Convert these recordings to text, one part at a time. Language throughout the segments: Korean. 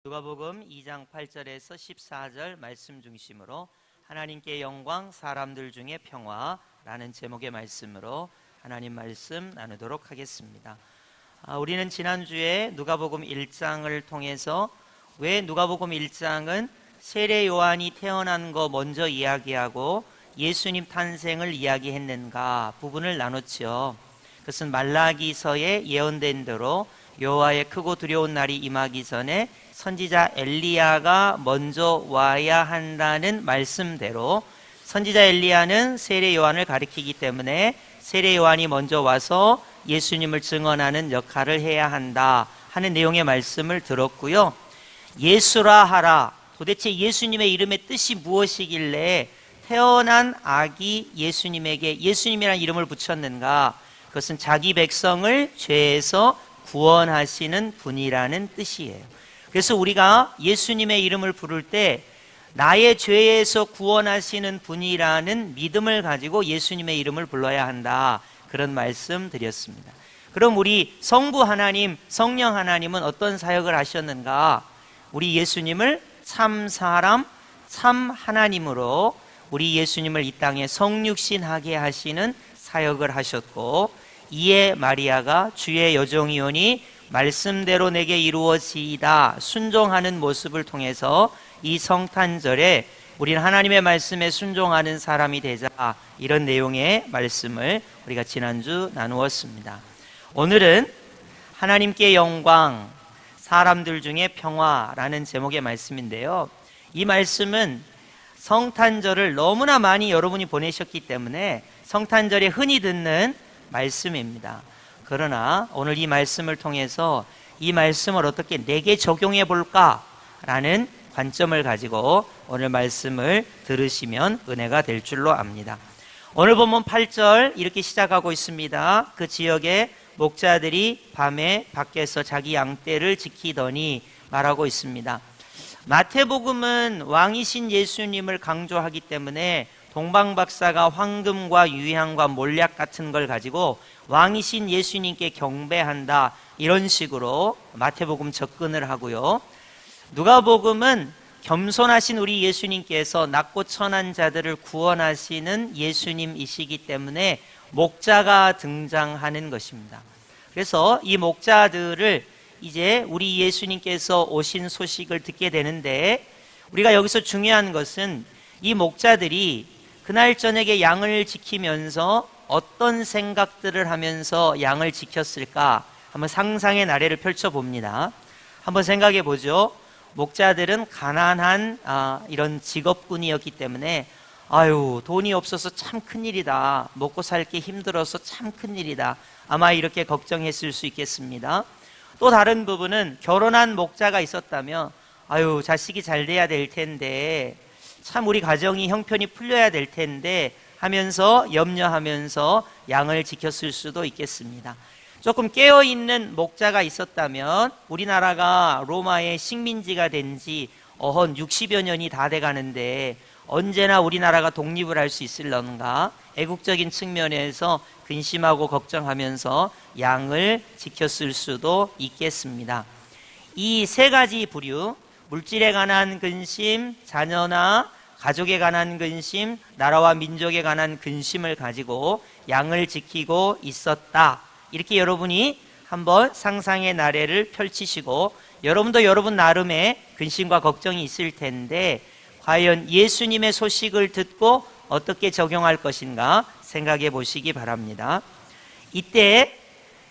누가복음 2장 8절에서 14절 말씀 중심으로 하나님께 영광, 사람들 중에 평화라는 제목의 말씀으로 하나님 말씀 나누도록 하겠습니다. 우리는 지난주에 누가복음 1장을 통해서 왜 누가복음 1장은 세례 요한이 태어난 거 먼저 이야기하고 예수님 탄생을 이야기했는가 부분을 나눴죠. 그것은 말라기서에 예언된 대로 여호와의 크고 두려운 날이 임하기 전에 선지자 엘리야가 먼저 와야 한다는 말씀대로 선지자 엘리야는 세례 요한을 가리키기 때문에 세례 요한이 먼저 와서 예수님을 증언하는 역할을 해야 한다 하는 내용의 말씀을 들었고요. 예수라 하라, 도대체 예수님의 이름의 뜻이 무엇이길래 태어난 아기 예수님에게 예수님이라는 이름을 붙였는가? 그것은 자기 백성을 죄에서 구원하시는 분이라는 뜻이에요. 그래서 우리가 예수님의 이름을 부를 때 나의 죄에서 구원하시는 분이라는 믿음을 가지고 예수님의 이름을 불러야 한다, 그런 말씀 드렸습니다. 그럼 우리 성부 하나님, 성령 하나님은 어떤 사역을 하셨는가? 우리 예수님을 참 사람, 참 하나님으로 우리 예수님을 이 땅에 성육신하게 하시는 사역을 하셨고, 이에 마리아가 주의 여종이오니 말씀대로 내게 이루어지이다 순종하는 모습을 통해서 이 성탄절에 우리는 하나님의 말씀에 순종하는 사람이 되자, 이런 내용의 말씀을 우리가 지난주 나누었습니다. 오늘은 하나님께 영광, 사람들 중에 평화라는 제목의 말씀인데요, 이 말씀은 성탄절을 너무나 많이 여러분이 보내셨기 때문에 성탄절에 흔히 듣는 말씀입니다. 그러나 오늘 이 말씀을 통해서 이 말씀을 어떻게 내게 적용해 볼까라는 관점을 가지고 오늘 말씀을 들으시면 은혜가 될 줄로 압니다. 오늘 본문 8절 이렇게 시작하고 있습니다. 그 지역의 목자들이 밤에 밖에서 자기 양떼를 지키더니 말하고 있습니다. 마태복음은 왕이신 예수님을 강조하기 때문에 동방박사가 황금과 유향과 몰약 같은 걸 가지고 왕이신 예수님께 경배한다, 이런 식으로 마태복음 접근을 하고요. 누가복음은 겸손하신 우리 예수님께서 낮고 천한 자들을 구원하시는 예수님이시기 때문에 목자가 등장하는 것입니다. 그래서 이 목자들을 이제 우리 예수님께서 오신 소식을 듣게 되는데, 우리가 여기서 중요한 것은 이 목자들이 그날 저녁에 양을 지키면서 어떤 생각들을 하면서 양을 지켰을까? 한번 상상의 나래를 펼쳐봅니다. 한번 생각해 보죠. 목자들은 가난한 이런 직업군이었기 때문에 돈이 없어서 참 큰일이다, 먹고 살기 힘들어서 참 큰일이다, 아마 이렇게 걱정했을 수 있겠습니다. 또 다른 부분은 결혼한 목자가 있었다면 자식이 잘 돼야 될 텐데, 참 우리 가정이 형편이 풀려야 될 텐데 하면서 염려하면서 양을 지켰을 수도 있겠습니다. 조금 깨어있는 목자가 있었다면 우리나라가 로마의 식민지가 된 지 60여 년이 다 돼가는데 언제나 우리나라가 독립을 할 수 있을런가, 애국적인 측면에서 근심하고 걱정하면서 양을 지켰을 수도 있겠습니다. 이 세 가지 부류, 물질에 관한 근심, 자녀나 가족에 관한 근심, 나라와 민족에 관한 근심을 가지고 양을 지키고 있었다, 이렇게 여러분이 한번 상상의 나래를 펼치시고, 여러분도 여러분 나름의 근심과 걱정이 있을 텐데 과연 예수님의 소식을 듣고 어떻게 적용할 것인가 생각해 보시기 바랍니다. 이때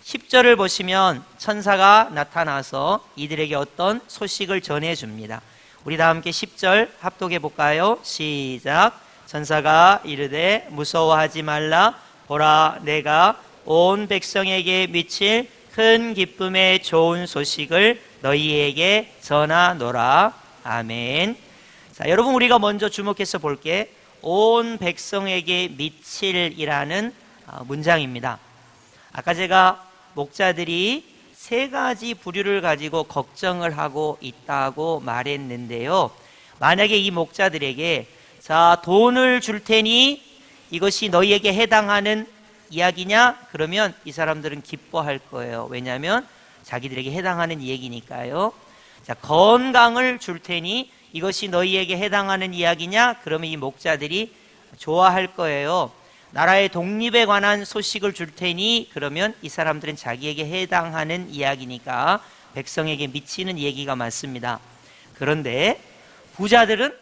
10절을 보시면 천사가 나타나서 이들에게 어떤 소식을 전해줍니다. 우리 다 함께 10절 합독해 볼까요? 시작. 천사가 이르되 무서워하지 말라, 보라 내가 온 백성에게 미칠 큰 기쁨의 좋은 소식을 너희에게 전하노라. 아멘. 자, 여러분, 우리가 먼저 주목해서 볼게 온 백성에게 미칠이라는 문장입니다. 아까 제가 목자들이 세 가지 부류를 가지고 걱정을 하고 있다고 말했는데요, 만약에 이 목자들에게 돈을 줄 테니 이것이 너희에게 해당하는 이야기냐? 그러면 이 사람들은 기뻐할 거예요. 왜냐하면 자기들에게 해당하는 얘기니까요. 자, 건강을 줄 테니 이것이 너희에게 해당하는 이야기냐? 그러면 이 목자들이 좋아할 거예요. 나라의 독립에 관한 소식을 줄 테니 그러면 이 사람들은 자기에게 해당하는 이야기니까 백성에게 미치는 얘기가 맞습니다. 그런데 부자들은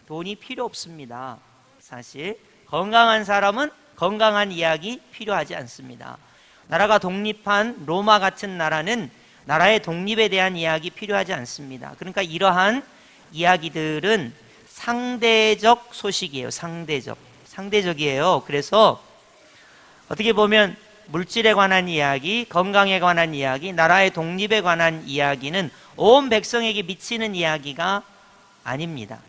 돈이 필요 없습니다. 사실 건강한 사람은 건강한 이야기 필요하지 않습니다. 나라가 독립한 로마 같은 나라는 나라의 독립에 대한 이야기 필요하지 않습니다. 그러니까 이러한 이야기들은 상대적 소식이에요. 상대적이에요. 그래서 어떻게 보면 물질에 관한 이야기, 건강에 관한 이야기, 나라의 독립에 관한 이야기는 온 백성에게 미치는 이야기가 아닙니다.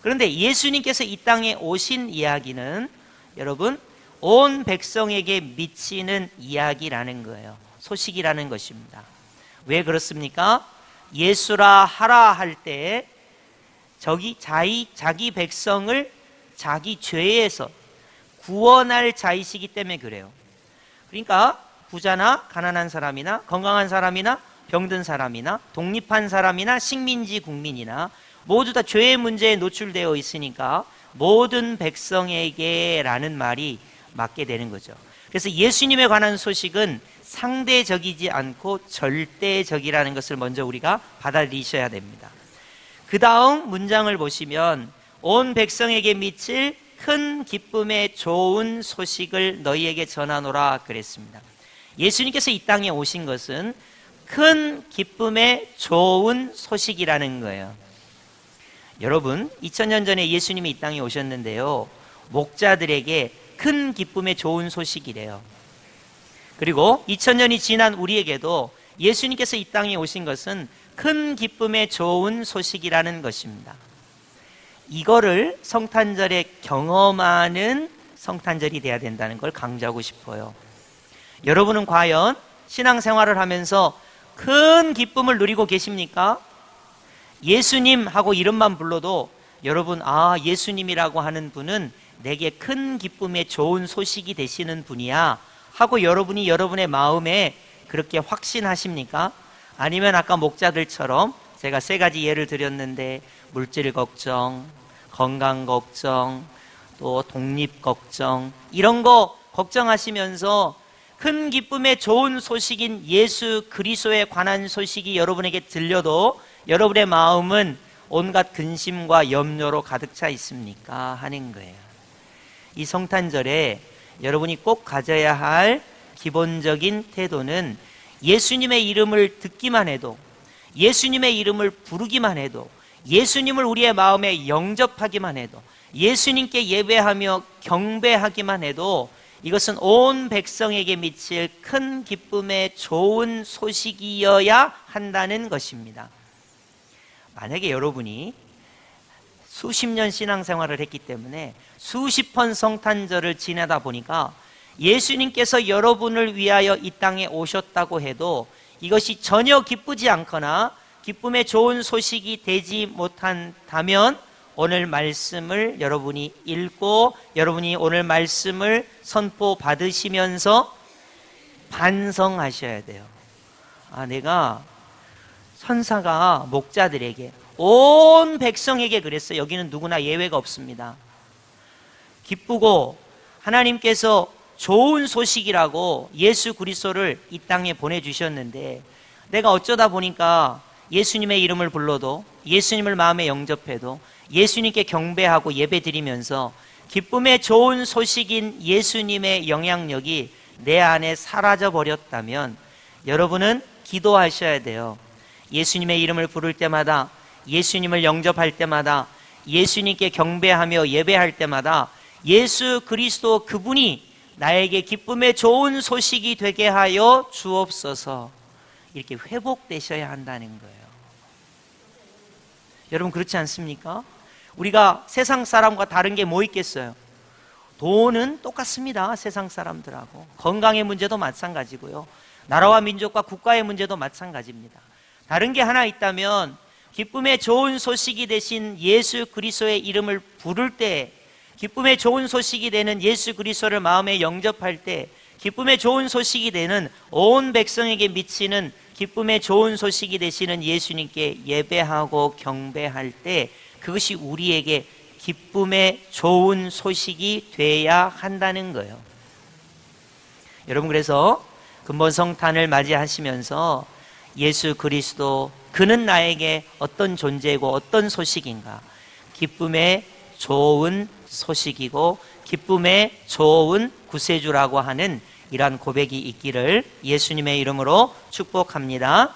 그런데 예수님께서 이 땅에 오신 이야기는 여러분 온 백성에게 미치는 이야기라는 거예요. 소식이라는 것입니다. 왜 그렇습니까? 예수라 하라 할 때 자기 백성을 자기 죄에서 구원할 자이시기 때문에 그래요. 그러니까 부자나 가난한 사람이나 건강한 사람이나 병든 사람이나 독립한 사람이나 식민지 국민이나 모두 다 죄의 문제에 노출되어 있으니까 모든 백성에게라는 말이 맞게 되는 거죠. 그래서 예수님에 관한 소식은 상대적이지 않고 절대적이라는 것을 먼저 우리가 받아들이셔야 됩니다. 그 다음 문장을 보시면 온 백성에게 미칠 큰 기쁨의 좋은 소식을 너희에게 전하노라 그랬습니다. 예수님께서 이 땅에 오신 것은 큰 기쁨의 좋은 소식이라는 거예요. 여러분 2000년 전에 예수님이 이 땅에 오셨는데요, 목자들에게 큰 기쁨의 좋은 소식이래요. 그리고 2000년이 지난 우리에게도 예수님께서 이 땅에 오신 것은 큰 기쁨의 좋은 소식이라는 것입니다. 이거를 성탄절에 경험하는 성탄절이 돼야 된다는 걸 강조하고 싶어요. 여러분은 과연 신앙생활을 하면서 큰 기쁨을 누리고 계십니까? 예수님 하고 이름만 불러도 여러분, 예수님이라고 하는 분은 내게 큰 기쁨의 좋은 소식이 되시는 분이야 하고 여러분이 여러분의 마음에 그렇게 확신하십니까? 아니면 아까 목자들처럼 제가 3가지 예를 드렸는데 물질 걱정, 건강 걱정, 또 독립 걱정, 이런 거 걱정하시면서 큰 기쁨의 좋은 소식인 예수 그리스도에 관한 소식이 여러분에게 들려도 여러분의 마음은 온갖 근심과 염려로 가득 차 있습니까? 하는 거예요. 이 성탄절에 여러분이 꼭 가져야 할 기본적인 태도는 예수님의 이름을 듣기만 해도, 예수님의 이름을 부르기만 해도, 예수님을 우리의 마음에 영접하기만 해도, 예수님께 예배하며 경배하기만 해도 이것은 온 백성에게 미칠 큰 기쁨의 좋은 소식이어야 한다는 것입니다. 만약에 여러분이 수십 년 신앙생활을 했기 때문에 수십 번 성탄절을 지내다 보니까 예수님께서 여러분을 위하여 이 땅에 오셨다고 해도 이것이 전혀 기쁘지 않거나 기쁨의 좋은 소식이 되지 못한다면 오늘 말씀을 여러분이 읽고 여러분이 오늘 말씀을 선포받으시면서 반성하셔야 돼요. 내가 천사가 목자들에게 온 백성에게 그랬어요. 여기는 누구나 예외가 없습니다. 기쁘고 하나님께서 좋은 소식이라고 예수 그리스도를 이 땅에 보내주셨는데 내가 어쩌다 보니까 예수님의 이름을 불러도 예수님을 마음에 영접해도 예수님께 경배하고 예배드리면서 기쁨의 좋은 소식인 예수님의 영향력이 내 안에 사라져 버렸다면 여러분은 기도하셔야 돼요. 예수님의 이름을 부를 때마다, 예수님을 영접할 때마다, 예수님께 경배하며 예배할 때마다 예수 그리스도 그분이 나에게 기쁨의 좋은 소식이 되게 하여 주옵소서, 이렇게 회복되셔야 한다는 거예요. 여러분 그렇지 않습니까? 우리가 세상 사람과 다른 게 뭐 있겠어요? 돈은 똑같습니다. 세상 사람들하고. 건강의 문제도 마찬가지고요. 나라와 민족과 국가의 문제도 마찬가지입니다. 다른 게 하나 있다면 기쁨의 좋은 소식이 되신 예수 그리스도의 이름을 부를 때, 기쁨의 좋은 소식이 되는 예수 그리스도를 마음에 영접할 때, 기쁨의 좋은 소식이 되는 온 백성에게 미치는 기쁨의 좋은 소식이 되시는 예수님께 예배하고 경배할 때 그것이 우리에게 기쁨의 좋은 소식이 돼야 한다는 거예요. 여러분, 그래서 근본 성탄을 맞이하시면서 예수 그리스도, 그는 나에게 어떤 존재고 어떤 소식인가, 기쁨의 좋은 소식이고 기쁨의 좋은 구세주라고 하는 이러한 고백이 있기를 예수님의 이름으로 축복합니다.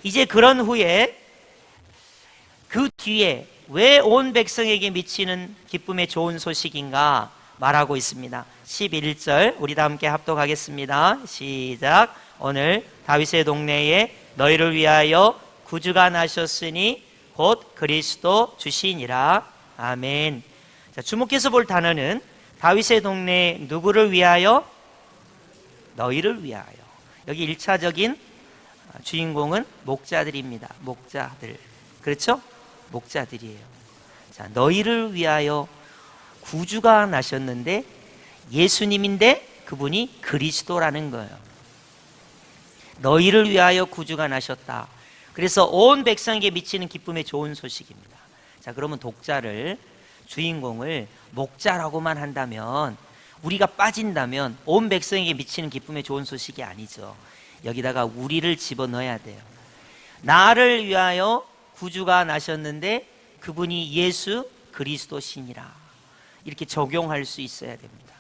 이제 그런 후에 그 뒤에 왜 온 백성에게 미치는 기쁨의 좋은 소식인가 말하고 있습니다. 11절 우리 다 함께 합독하겠습니다. 시작. 오늘 다윗의 동네에 너희를 위하여 구주가 나셨으니 곧 그리스도 주시니라. 아멘. 자, 주목해서 볼 단어는 다윗의 동네에 누구를 위하여? 너희를 위하여. 여기 1차적인 주인공은 목자들입니다. 목자들. 그렇죠? 목자들이에요. 자, 너희를 위하여 구주가 나셨는데 예수님인데 그분이 그리스도라는 거예요. 너희를 위하여 구주가 나셨다. 그래서 온 백성에게 미치는 기쁨의 좋은 소식입니다. 자, 그러면 독자를, 주인공을 목자라고만 한다면, 우리가 빠진다면 온 백성에게 미치는 기쁨의 좋은 소식이 아니죠. 여기다가 우리를 집어넣어야 돼요. 나를 위하여 구주가 나셨는데 그분이 예수 그리스도시니라. 이렇게 적용할 수 있어야 됩니다.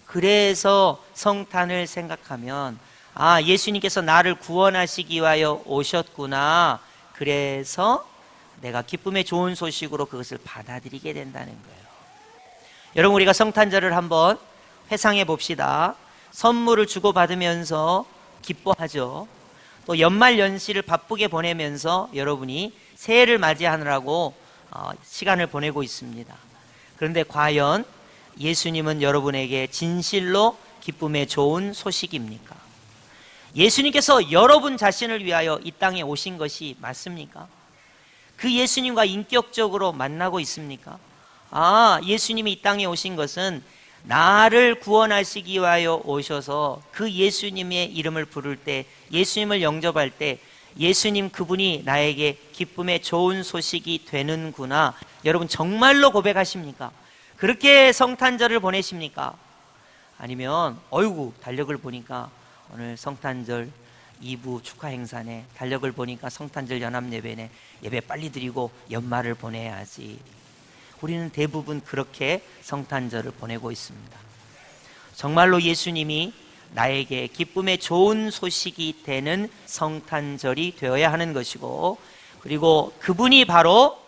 그래서 성탄을 생각하면, 아, 예수님께서 나를 구원하시기 위하여 오셨구나. 그래서 내가 기쁨의 좋은 소식으로 그것을 받아들이게 된다는 거예요. 여러분, 우리가 성탄절을 한번 회상해 봅시다. 선물을 주고받으면서 기뻐하죠. 또 연말연시를 바쁘게 보내면서 여러분이 새해를 맞이하느라고 시간을 보내고 있습니다. 그런데 과연 예수님은 여러분에게 진실로 기쁨의 좋은 소식입니까? 예수님께서 여러분 자신을 위하여 이 땅에 오신 것이 맞습니까? 그 예수님과 인격적으로 만나고 있습니까? 아, 예수님이 이 땅에 오신 것은 나를 구원하시기 위하여 오셔서 그 예수님의 이름을 부를 때, 예수님을 영접할 때 예수님 그분이 나에게 기쁨의 좋은 소식이 되는구나. 여러분 정말로 고백하십니까? 그렇게 성탄절을 보내십니까? 아니면 어이구, 달력을 보니까 오늘 성탄절 2부 축하 행사네, 달력을 보니까 성탄절 연합예배네, 예배 빨리 드리고 연말을 보내야지. 우리는 대부분 그렇게 성탄절을 보내고 있습니다. 정말로 예수님이 나에게 기쁨의 좋은 소식이 되는 성탄절이 되어야 하는 것이고, 그리고 그분이 바로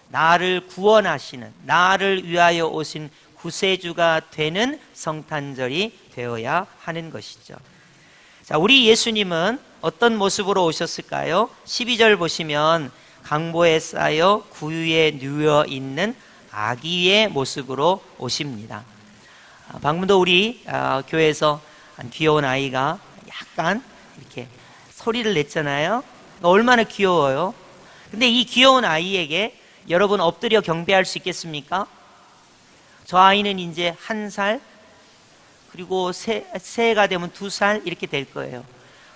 나를 구원하시는, 나를 위하여 오신 구세주가 되는 성탄절이 되어야 하는 것이죠. 자, 우리 예수님은 어떤 모습으로 오셨을까요? 12절 보시면 강보에 쌓여 구유에 누워 있는 아기의 모습으로 오십니다. 방금도 우리 교회에서 한 귀여운 아이가 약간 이렇게 소리를 냈잖아요. 얼마나 귀여워요. 근데 이 귀여운 아이에게 여러분 엎드려 경배할 수 있겠습니까? 저 아이는 이제 1살, 그리고 새해가 되면 2살 이렇게 될 거예요.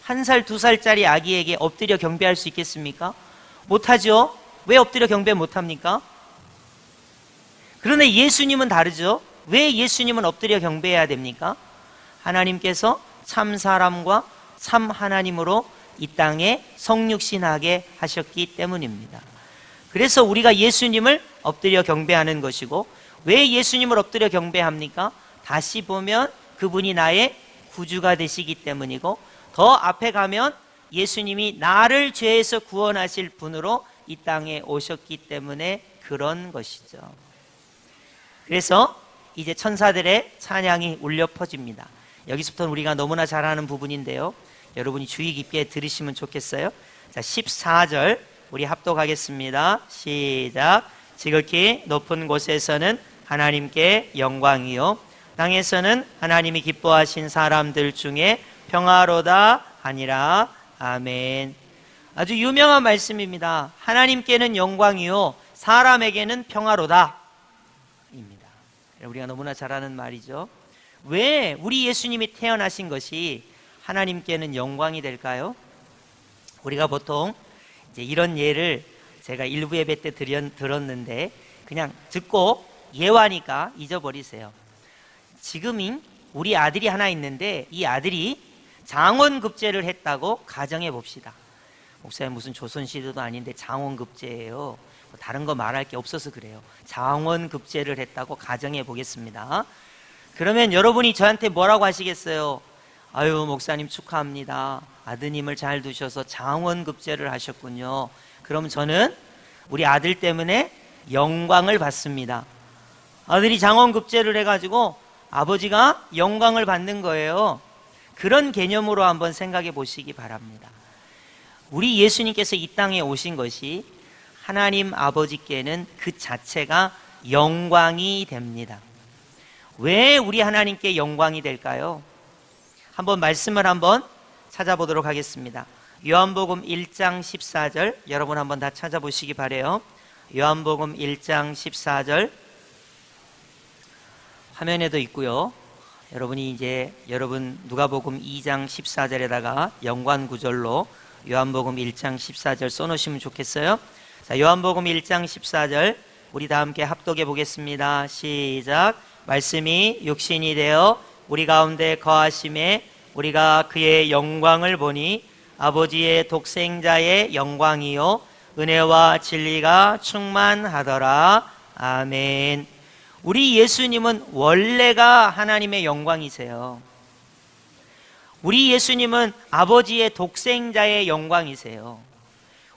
1살, 2살짜리 아기에게 엎드려 경배할 수 있겠습니까? 못하죠? 왜 엎드려 경배 못합니까? 그런데 예수님은 다르죠? 왜 예수님은 엎드려 경배해야 됩니까? 하나님께서 참 사람과 참 하나님으로 이 땅에 성육신하게 하셨기 때문입니다. 그래서 우리가 예수님을 엎드려 경배하는 것이고, 왜 예수님을 엎드려 경배합니까? 다시 보면 그분이 나의 구주가 되시기 때문이고, 더 앞에 가면 예수님이 나를 죄에서 구원하실 분으로 이 땅에 오셨기 때문에 그런 것이죠. 그래서 이제 천사들의 찬양이 울려 퍼집니다. 여기서부터는 우리가 너무나 잘 아는 부분인데요, 여러분이 주의 깊게 들으시면 좋겠어요. 자, 14절 우리 합독하겠습니다. 시작. 지극히 높은 곳에서는 하나님께 영광이요, 땅에서는 하나님이 기뻐하신 사람들 중에 평화로다 하니라. 아멘. 아주 유명한 말씀입니다. 하나님께는 영광이요, 사람에게는 평화로다 입니다. 우리가 너무나 잘 아는 말이죠. 왜 우리 예수님이 태어나신 것이 하나님께는 영광이 될까요? 우리가 보통 이제 이런 예를 제가 일부 예배 때 들었는데 그냥 듣고 예화니까 잊어버리세요. 지금이 우리 아들이 하나 있는데 이 아들이 장원급제를 했다고 가정해 봅시다. 목사님 무슨 조선시대도 아닌데 장원급제예요. 뭐 다른 거 말할 게 없어서 그래요. 장원급제를 했다고 가정해 보겠습니다. 그러면 여러분이 저한테 뭐라고 하시겠어요? 아유, 목사님 축하합니다. 아드님을 잘 두셔서 장원급제를 하셨군요. 그럼 저는 우리 아들 때문에 영광을 받습니다. 아들이 장원급제를 해가지고 아버지가 영광을 받는 거예요. 그런 개념으로 한번 생각해 보시기 바랍니다. 우리 예수님께서 이 땅에 오신 것이 하나님 아버지께는 그 자체가 영광이 됩니다. 왜 우리 하나님께 영광이 될까요? 한번 말씀을 한번 찾아보도록 하겠습니다. 요한복음 1장 14절 여러분 한번 다 찾아보시기 바라요. 요한복음 1장 14절 화면에도 있고요. 여러분이 이제 누가복음 2장 14절에다가 연관구절로 요한복음 1장 14절 써놓으시면 좋겠어요. 자, 요한복음 1장 14절 우리 다 함께 합독해 보겠습니다. 시작. 말씀이 육신이 되어 우리 가운데 거하심에 우리가 그의 영광을 보니 아버지의 독생자의 영광이요 은혜와 진리가 충만하더라. 아멘. 우리 예수님은 원래가 하나님의 영광이세요. 우리 예수님은 아버지의 독생자의 영광이세요.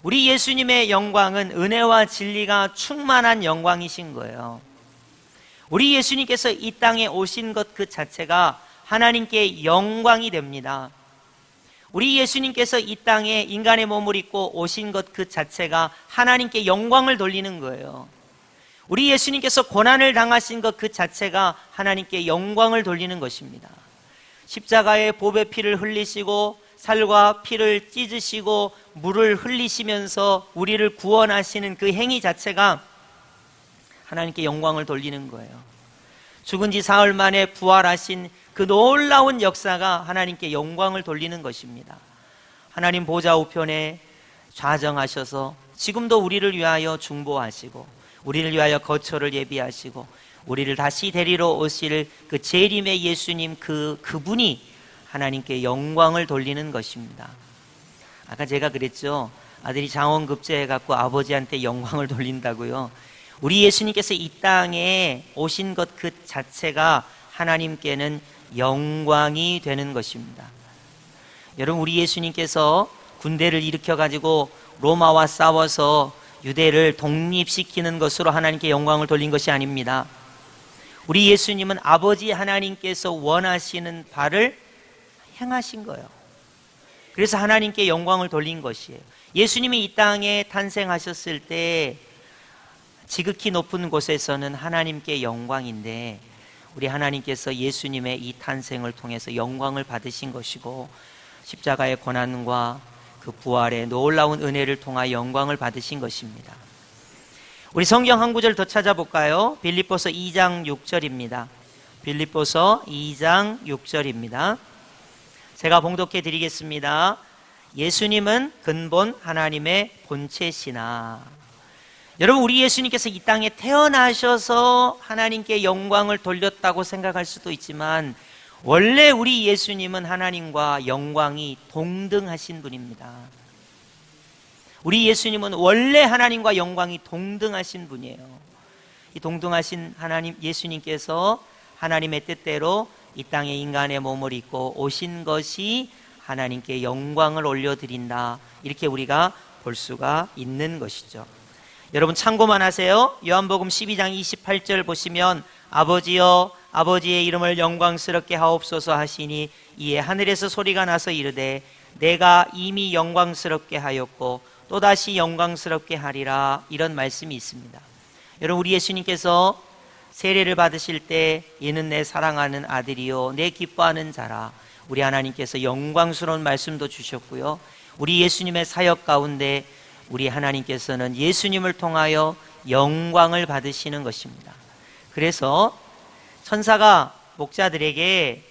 우리 예수님의 영광은 은혜와 진리가 충만한 영광이신 거예요. 우리 예수님께서 이 땅에 오신 것 그 자체가 하나님께 영광이 됩니다. 우리 예수님께서 이 땅에 인간의 몸을 입고 오신 것 그 자체가 하나님께 영광을 돌리는 거예요. 우리 예수님께서 고난을 당하신 것 그 자체가 하나님께 영광을 돌리는 것입니다. 십자가에 보배 피를 흘리시고 살과 피를 찢으시고 물을 흘리시면서 우리를 구원하시는 그 행위 자체가 하나님께 영광을 돌리는 거예요. 죽은 지 사흘 만에 부활하신 그 놀라운 역사가 하나님께 영광을 돌리는 것입니다. 하나님 보좌 우편에 좌정하셔서 지금도 우리를 위하여 중보하시고 우리를 위하여 거처를 예비하시고 우리를 다시 데리러 오실 그 재림의 예수님 그분이 하나님께 영광을 돌리는 것입니다. 아까 제가 그랬죠. 아들이 장원급제 해갖고 아버지한테 영광을 돌린다고요. 우리 예수님께서 이 땅에 오신 것 그 자체가 하나님께는 영광이 되는 것입니다. 여러분, 우리 예수님께서 군대를 일으켜가지고 로마와 싸워서 유대를 독립시키는 것으로 하나님께 영광을 돌린 것이 아닙니다. 우리 예수님은 아버지 하나님께서 원하시는 바를 행하신 거예요. 그래서 하나님께 영광을 돌린 것이에요. 예수님이 이 땅에 탄생하셨을 때 지극히 높은 곳에서는 하나님께 영광인데 우리 하나님께서 예수님의 이 탄생을 통해서 영광을 받으신 것이고 십자가의 고난과 그 부활의 놀라운 은혜를 통하여 영광을 받으신 것입니다. 우리 성경 한 구절 더 찾아볼까요? 빌립보서 2장 6절입니다. 빌립보서 2장 6절입니다. 제가 봉독해 드리겠습니다. 예수님은 근본 하나님의 본체시나. 여러분, 우리 예수님께서 이 땅에 태어나셔서 하나님께 영광을 돌렸다고 생각할 수도 있지만 원래 우리 예수님은 하나님과 영광이 동등하신 분입니다. 우리 예수님은 원래 하나님과 영광이 동등하신 분이에요. 이 동등하신 하나님 예수님께서 하나님의 뜻대로 이 땅에 인간의 몸을 입고 오신 것이 하나님께 영광을 올려드린다, 이렇게 우리가 볼 수가 있는 것이죠. 여러분 참고만 하세요. 요한복음 12장 28절 보시면 아버지여 아버지의 이름을 영광스럽게 하옵소서 하시니 이에 하늘에서 소리가 나서 이르되 내가 이미 영광스럽게 하였고 또다시 영광스럽게 하리라, 이런 말씀이 있습니다. 여러분, 우리 예수님께서 세례를 받으실 때 이는 내 사랑하는 아들이요 내 기뻐하는 자라, 우리 하나님께서 영광스러운 말씀도 주셨고요. 우리 예수님의 사역 가운데 우리 하나님께서는 예수님을 통하여 영광을 받으시는 것입니다. 그래서 천사가 목자들에게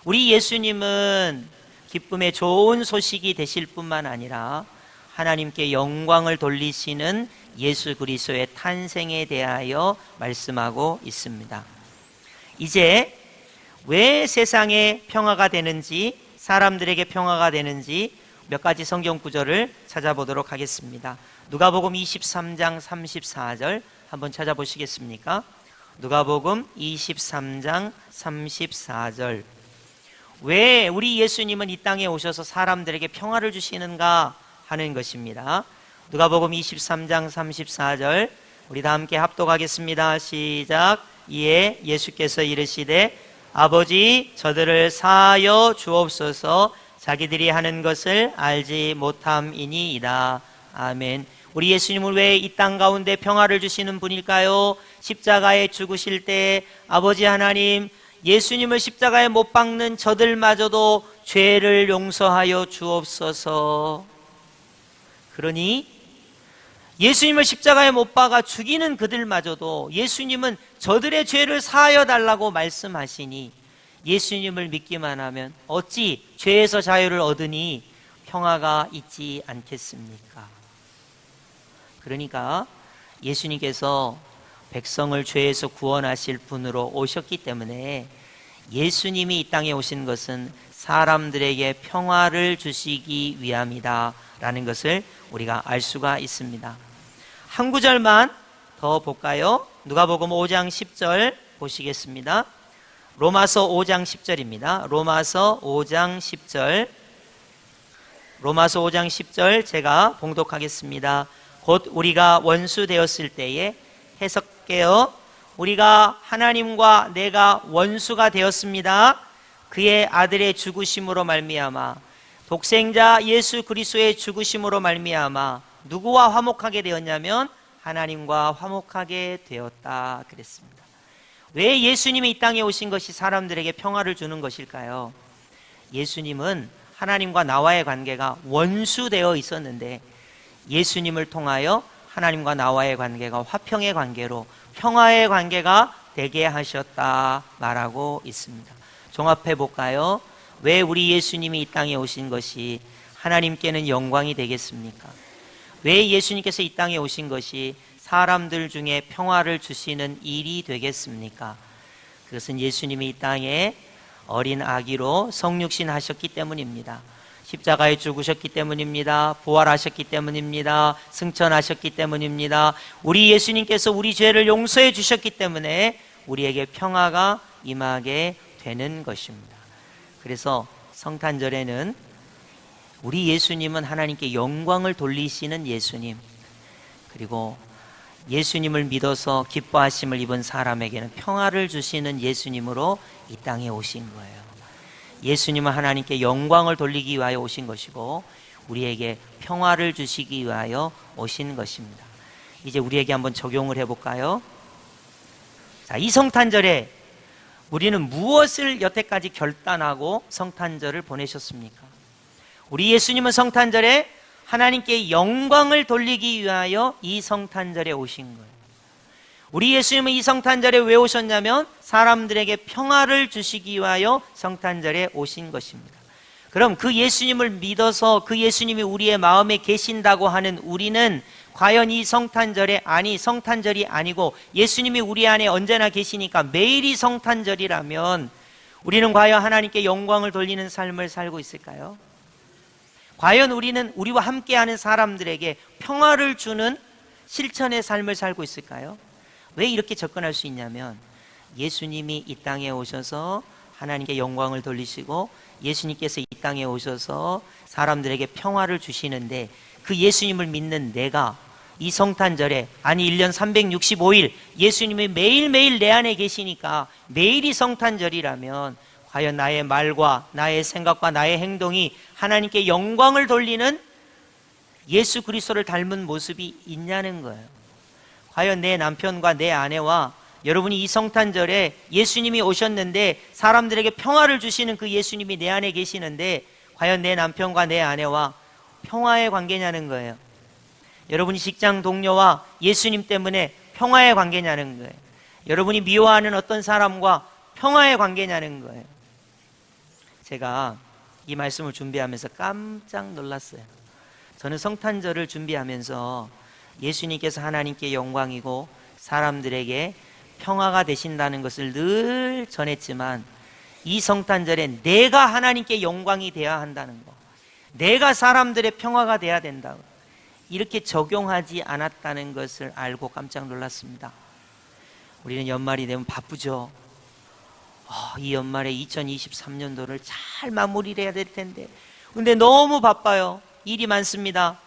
우리 예수님은 기쁨의 좋은 소식이 되실 뿐만 아니라 하나님께 영광을 돌리시는 예수 그리스도의 탄생에 대하여 말씀하고 있습니다. 이제 왜 세상에 평화가 되는지, 사람들에게 평화가 되는지 몇 가지 성경 구절을 찾아보도록 하겠습니다. 누가복음 23장 34절 한번 찾아보시겠습니까? 누가복음 23장 34절. 왜 우리 예수님은 이 땅에 오셔서 사람들에게 평화를 주시는가 하는 것입니다. 누가복음 23장 34절 우리 다 함께 합독하겠습니다. 시작. 이에 예수께서 이르시되 아버지 저들을 사하여 주옵소서 자기들이 하는 것을 알지 못함이니이다. 아멘. 우리 예수님은 왜 이 땅 가운데 평화를 주시는 분일까요? 십자가에 죽으실 때 아버지 하나님, 예수님을 십자가에 못 박는 저들마저도 죄를 용서하여 주옵소서. 그러니 예수님을 십자가에 못 박아 죽이는 그들마저도 예수님은 저들의 죄를 사하여 달라고 말씀하시니 예수님을 믿기만 하면 어찌 죄에서 자유를 얻으니 평화가 있지 않겠습니까? 그러니까 예수님께서 백성을 죄에서 구원하실 분으로 오셨기 때문에 예수님이 이 땅에 오신 것은 사람들에게 평화를 주시기 위함이다 라는 것을 우리가 알 수가 있습니다. 한 구절만 더 볼까요? 누가복음 5장 10절 보시겠습니다. 로마서 5장 10절입니다. 로마서 5장 10절. 로마서 5장 10절 제가 봉독하겠습니다. 곧 우리가 원수 되었을 때에 해석해요. 우리가 하나님과 내가 원수가 되었습니다. 그의 아들의 죽으심으로 말미암아, 독생자 예수 그리스도의 죽으심으로 말미암아 누구와 화목하게 되었냐면 하나님과 화목하게 되었다 그랬습니다. 왜 예수님이 이 땅에 오신 것이 사람들에게 평화를 주는 것일까요? 예수님은 하나님과 나와의 관계가 원수되어 있었는데 예수님을 통하여 하나님과 나와의 관계가 화평의 관계로 평화의 관계가 되게 하셨다 말하고 있습니다. 종합해 볼까요? 왜 우리 예수님이 이 땅에 오신 것이 하나님께는 영광이 되겠습니까? 왜 예수님께서 이 땅에 오신 것이 사람들 중에 평화를 주시는 일이 되겠습니까? 그것은 예수님이 이 땅에 어린 아기로 성육신 하셨기 때문입니다. 십자가에 죽으셨기 때문입니다. 부활하셨기 때문입니다. 승천하셨기 때문입니다. 우리 예수님께서 우리 죄를 용서해 주셨기 때문에 우리에게 평화가 임하게 되는 것입니다. 그래서 성탄절에는 우리 예수님은 하나님께 영광을 돌리시는 예수님, 그리고 예수님을 믿어서 기뻐하심을 입은 사람에게는 평화를 주시는 예수님으로 이 땅에 오신 거예요. 예수님은 하나님께 영광을 돌리기 위하여 오신 것이고 우리에게 평화를 주시기 위하여 오신 것입니다. 이제 우리에게 한번 적용을 해볼까요? 자, 이 성탄절에 우리는 무엇을 여태까지 결단하고 성탄절을 보내셨습니까? 우리 예수님은 성탄절에 하나님께 영광을 돌리기 위하여 이 성탄절에 오신 거예요. 우리 예수님은 이 성탄절에 왜 오셨냐면 사람들에게 평화를 주시기 위하여 성탄절에 오신 것입니다. 그럼 그 예수님을 믿어서 그 예수님이 우리의 마음에 계신다고 하는 우리는 과연 이 성탄절에, 아니 성탄절이 아니고 예수님이 우리 안에 언제나 계시니까 매일이 성탄절이라면 우리는 과연 하나님께 영광을 돌리는 삶을 살고 있을까요? 과연 우리는 우리와 함께하는 사람들에게 평화를 주는 실천의 삶을 살고 있을까요? 왜 이렇게 접근할 수 있냐면 예수님이 이 땅에 오셔서 하나님께 영광을 돌리시고 예수님께서 이 땅에 오셔서 사람들에게 평화를 주시는데 그 예수님을 믿는 내가 이 성탄절에, 아니 1년 365일 예수님이 매일매일 내 안에 계시니까 매일이 성탄절이라면 과연 나의 말과 나의 생각과 나의 행동이 하나님께 영광을 돌리는 예수 그리스도를 닮은 모습이 있냐는 거예요. 과연 내 남편과 내 아내와 여러분이 이 성탄절에 예수님이 오셨는데 사람들에게 평화를 주시는 그 예수님이 내 안에 계시는데 과연 내 남편과 내 아내와 평화의 관계냐는 거예요. 여러분이 직장 동료와 예수님 때문에 평화의 관계냐는 거예요. 여러분이 미워하는 어떤 사람과 평화의 관계냐는 거예요. 제가 이 말씀을 준비하면서 깜짝 놀랐어요. 저는 성탄절을 준비하면서 예수님께서 하나님께 영광이고 사람들에게 평화가 되신다는 것을 늘 전했지만, 이 성탄절에 내가 하나님께 영광이 되어야 한다는 거, 내가 사람들의 평화가 되어야 된다고 이렇게 적용하지 않았다는 것을 알고 깜짝 놀랐습니다. 우리는 연말이 되면 바쁘죠. 이 연말에 2023년도를 잘 마무리를 해야 될 텐데, 근데 너무 바빠요. 일이 많습니다.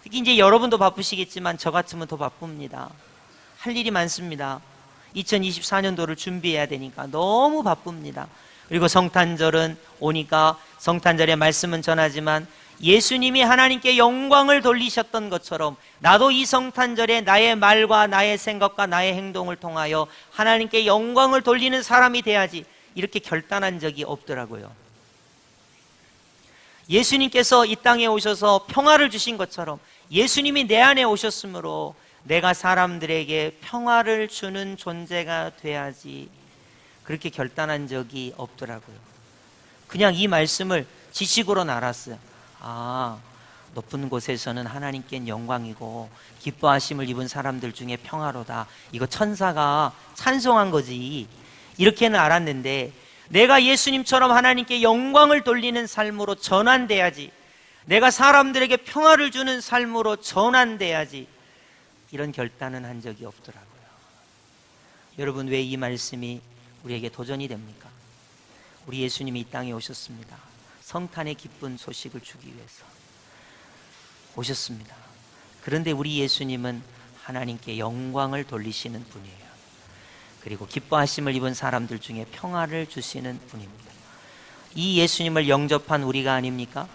특히 이제 여러분도 바쁘시겠지만 저 같으면 더 바쁩니다. 할 일이 많습니다. 2024년도를 준비해야 되니까 너무 바쁩니다. 그리고 성탄절은 오니까 성탄절의 말씀은 전하지만, 예수님이 하나님께 영광을 돌리셨던 것처럼 나도 이 성탄절에 나의 말과 나의 생각과 나의 행동을 통하여 하나님께 영광을 돌리는 사람이 돼야지, 이렇게 결단한 적이 없더라고요. 예수님께서 이 땅에 오셔서 평화를 주신 것처럼 예수님이 내 안에 오셨으므로 내가 사람들에게 평화를 주는 존재가 돼야지, 그렇게 결단한 적이 없더라고요. 그냥 이 말씀을 지식으로는 알았어요. 높은 곳에서는 하나님께는 영광이고 기뻐하심을 입은 사람들 중에 평화로다, 이거 천사가 찬송한 거지, 이렇게는 알았는데, 내가 예수님처럼 하나님께 영광을 돌리는 삶으로 전환돼야지, 내가 사람들에게 평화를 주는 삶으로 전환돼야지, 이런 결단은 한 적이 없더라고요. 여러분, 왜 이 말씀이 우리에게 도전이 됩니까? 우리 예수님이 이 땅에 오셨습니다. 성탄의 기쁜 소식을 주기 위해서 오셨습니다. 그런데 우리 예수님은 하나님께 영광을 돌리시는 분이에요. 그리고 기뻐하심을 입은 사람들 중에 평화를 주시는 분입니다. 이 예수님을 영접한 우리가 아닙니까?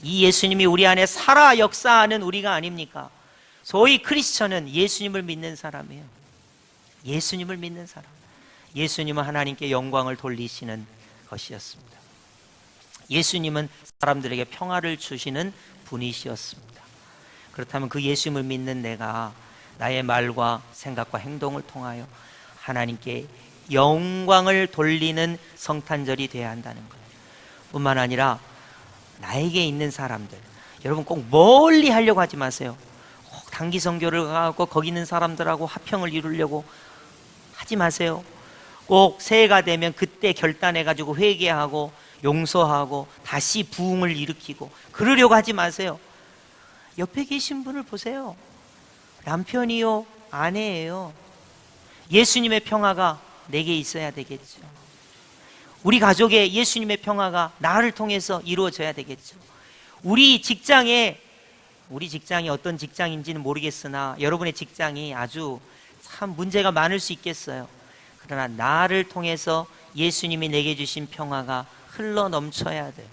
이 예수님이 우리 안에 살아 역사하는 우리가 아닙니까? 소위 크리스천은 예수님을 믿는 사람이에요. 예수님을 믿는 사람. 예수님은 하나님께 영광을 돌리시는 것이었습니다. 예수님은 사람들에게 평화를 주시는 분이셨습니다. 그렇다면 그 예수님을 믿는 내가 나의 말과 생각과 행동을 통하여 하나님께 영광을 돌리는 성탄절이 되어야 한다는 거예요. 뿐만 아니라 나에게 있는 사람들, 여러분 꼭 멀리 하려고 하지 마세요. 꼭 단기 선교를 가고 거기 있는 사람들하고 화평을 이루려고 하지 마세요. 꼭 새해가 되면 그때 결단해가지고 회개하고 용서하고 다시 부흥을 일으키고 그러려고 하지 마세요. 옆에 계신 분을 보세요. 남편이요, 아내예요. 예수님의 평화가 내게 있어야 되겠죠. 우리 가족에 예수님의 평화가 나를 통해서 이루어져야 되겠죠. 우리 직장이 어떤 직장인지는 모르겠으나 여러분의 직장이 아주 참 문제가 많을 수 있겠어요. 그러나 나를 통해서 예수님이 내게 주신 평화가 흘러 넘쳐야 돼요.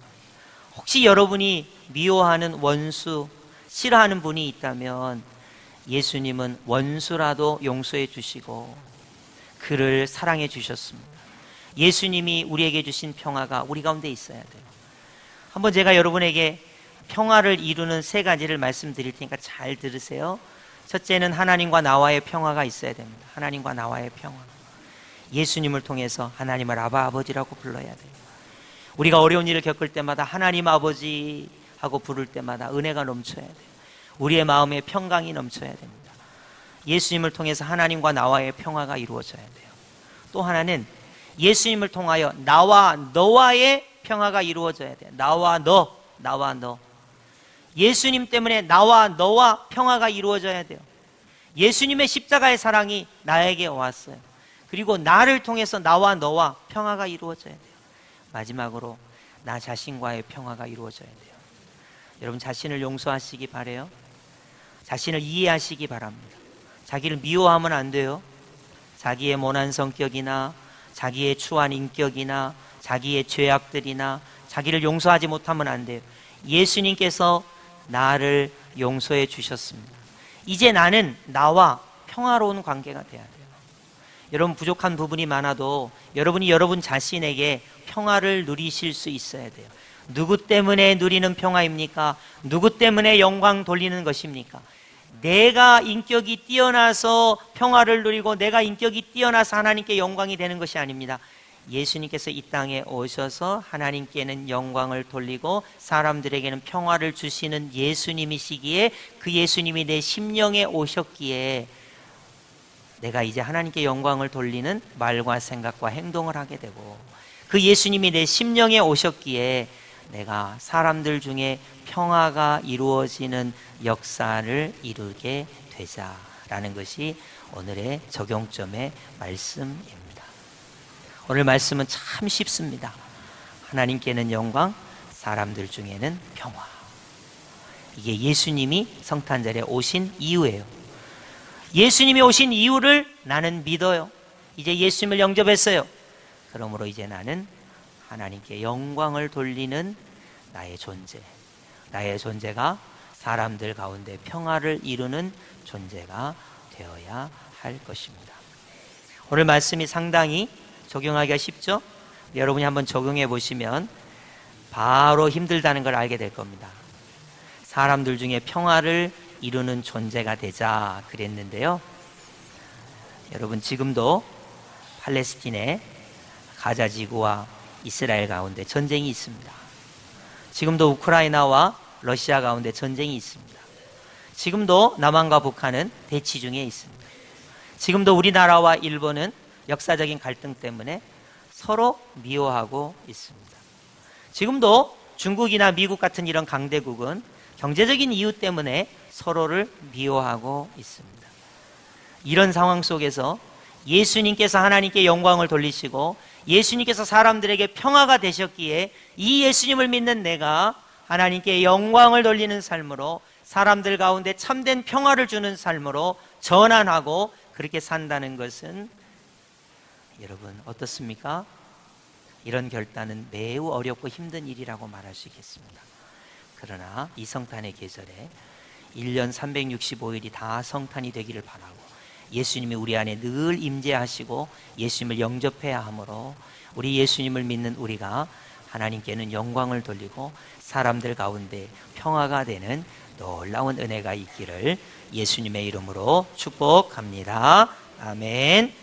혹시 여러분이 미워하는 원수, 싫어하는 분이 있다면 예수님은 원수라도 용서해 주시고 그를 사랑해 주셨습니다. 예수님이 우리에게 주신 평화가 우리 가운데 있어야 돼요. 한번 제가 여러분에게 평화를 이루는 3가지를 말씀드릴 테니까 잘 들으세요. 첫째는 하나님과 나와의 평화가 있어야 됩니다. 하나님과 나와의 평화. 예수님을 통해서 하나님을 아바 아버지라고 불러야 돼요. 우리가 어려운 일을 겪을 때마다 하나님 아버지 하고 부를 때마다 은혜가 넘쳐야 돼요. 우리의 마음에 평강이 넘쳐야 됩니다. 예수님을 통해서 하나님과 나와의 평화가 이루어져야 돼요. 또 하나는 예수님을 통하여 나와 너와의 평화가 이루어져야 돼요. 나와 너. 예수님 때문에 나와 너와 평화가 이루어져야 돼요. 예수님의 십자가의 사랑이 나에게 왔어요. 그리고 나를 통해서 나와 너와 평화가 이루어져야 돼요. 마지막으로 나 자신과의 평화가 이루어져야 돼요. 여러분 자신을 용서하시기 바라요. 자신을 이해하시기 바랍니다. 자기를 미워하면 안 돼요. 자기의 모난 성격이나 자기의 추한 인격이나 자기의 죄악들이나 자기를 용서하지 못하면 안 돼요. 예수님께서 나를 용서해 주셨습니다. 이제 나는 나와 평화로운 관계가 돼야 돼요. 여러분 부족한 부분이 많아도 여러분이 여러분 자신에게 평화를 누리실 수 있어야 돼요. 누구 때문에 누리는 평화입니까? 누구 때문에 영광 돌리는 것입니까? 내가 인격이 뛰어나서 평화를 누리고 내가 인격이 뛰어나서 하나님께 영광이 되는 것이 아닙니다. 예수님께서 이 땅에 오셔서 하나님께는 영광을 돌리고 사람들에게는 평화를 주시는 예수님이시기에 그 예수님이 내 심령에 오셨기에 내가 이제 하나님께 영광을 돌리는 말과 생각과 행동을 하게 되고, 그 예수님이 내 심령에 오셨기에 내가 사람들 중에 평화가 이루어지는 역사를 이루게 되자라는 것이 오늘의 적용점의 말씀입니다. 오늘 말씀은 참 쉽습니다. 하나님께는 영광, 사람들 중에는 평화. 이게 예수님이 성탄절에 오신 이유예요. 예수님이 오신 이유를 나는 믿어요. 이제 예수님을 영접했어요. 그러므로 이제 나는 하나님께 영광을 돌리는 나의 존재, 나의 존재가 사람들 가운데 평화를 이루는 존재가 되어야 할 것입니다. 오늘 말씀이 상당히 적용하기가 쉽죠? 여러분이 한번 적용해 보시면 바로 힘들다는 걸 알게 될 겁니다. 사람들 중에 평화를 이루는 존재가 되자 그랬는데요. 여러분, 지금도 팔레스틴의 가자 지구와 이스라엘 가운데 전쟁이 있습니다. 지금도 우크라이나와 러시아 가운데 전쟁이 있습니다. 지금도 남한과 북한은 대치 중에 있습니다. 지금도 우리나라와 일본은 역사적인 갈등 때문에 서로 미워하고 있습니다. 지금도 중국이나 미국 같은 이런 강대국은 경제적인 이유 때문에 서로를 미워하고 있습니다. 이런 상황 속에서 예수님께서 하나님께 영광을 돌리시고 예수님께서 사람들에게 평화가 되셨기에 이 예수님을 믿는 내가 하나님께 영광을 돌리는 삶으로, 사람들 가운데 참된 평화를 주는 삶으로 전환하고 그렇게 산다는 것은 여러분 어떻습니까? 이런 결단은 매우 어렵고 힘든 일이라고 말할 수 있겠습니다. 그러나 이 성탄의 계절에 1년 365일이 다 성탄이 되기를 바라고 예수님이 우리 안에 늘 임재하시고 예수님을 영접해야 하므로 우리 예수님을 믿는 우리가 하나님께는 영광을 돌리고 사람들 가운데 평화가 되는 놀라운 은혜가 있기를 예수님의 이름으로 축복합니다. 아멘.